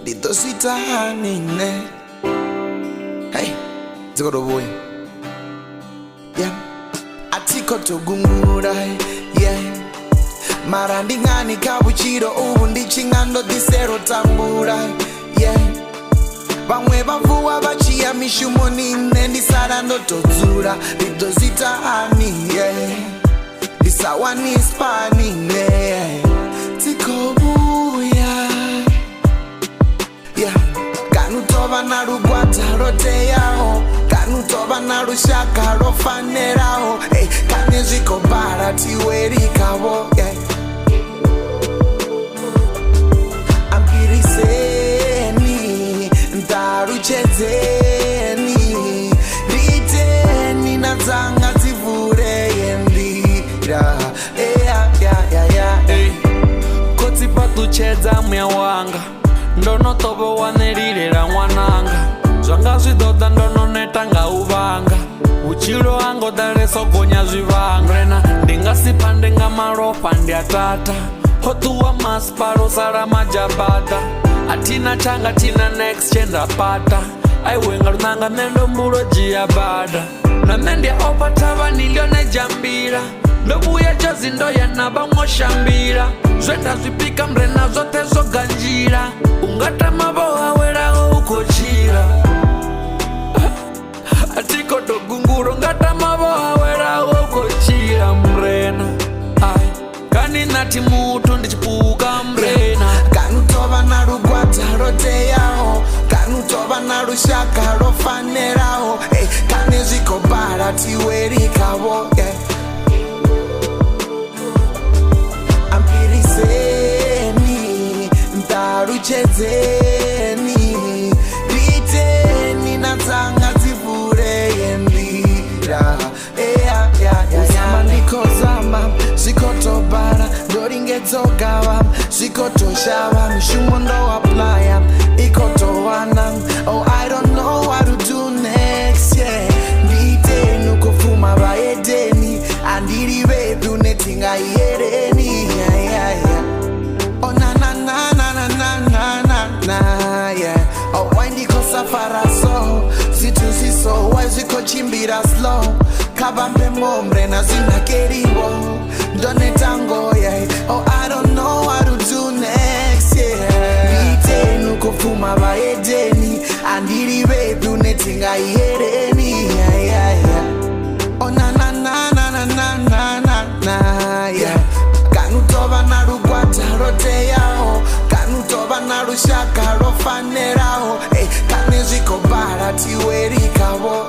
nditosita hanine. Hey, zikoto boy. Yeah, atiko togungura. Yeah, marandi ngani kabuchiro ubu ndichingando disero tambura. Yeah, bamwe bavuwa bachiya mishumo nine ndisara ndotodzura nditosita hani. Yeah, ndisawa nispanine. Tikobuya. Yeah, kanutoba na rugwata roteyaho, kanutoba na rushaka rofaneraho. Hey, kaneziko bara tiwerikabo. Yeah, ampiriseni ndaruchezeni riteni nazanga zivure yendira. Hey, kotsi patuchedza mya wanga ndono tobo wanerirera mwananga zvanga zvidoda ndononeta nga uvanga uchilo ango dareso gonya zvivanga rena ndingasipa ndenga maropa ndiatata hotuwa masparo sara majabata atina changa tina next chendapata aiwenga runanga nendo mbulo jiyabada namendia opatava nilione jambira ndobuya jazi ndoya nabamwoshambira zwenda zvipika mrena zote zoganjira ungata maboha weraho ukochira atiko dogunguro ngata maboha weraho ukochira mrena ai kani nati mutu ndichipuka mrena kanutova na rugwata roteyaho, kanutova na rushaka rofaneraho. Hey, kaneziko bara tiwerikabo. Yeah, ampiriseni ndaruchezeni riteni nazanga zivure yendira. Uzama ndikozama zikotobara ndoringedzogava zikotoshava mishumo ndoaplya ikotowana. Oh, I don't know what to do next. Yeah, nditeni ukufuma vaedeni andiri vedu netingayereni. Oh, na na na na na na na na na. Yeah, oh, why ndikosafara so zitu ziso why zikochimbira slow kabambe mombre na zinakeriwo ndonetango. Yeah, oh, I don't know what to do next. Yeah, nditeni ukufuma vaedeni andiri vedu netingayereni. Oh, na na na na na na na na na. Yeah, kanutova na rugwata roteyaho, kanutova na rushaka rofaneraho. Hey, kaneziko bara tiwerikabo.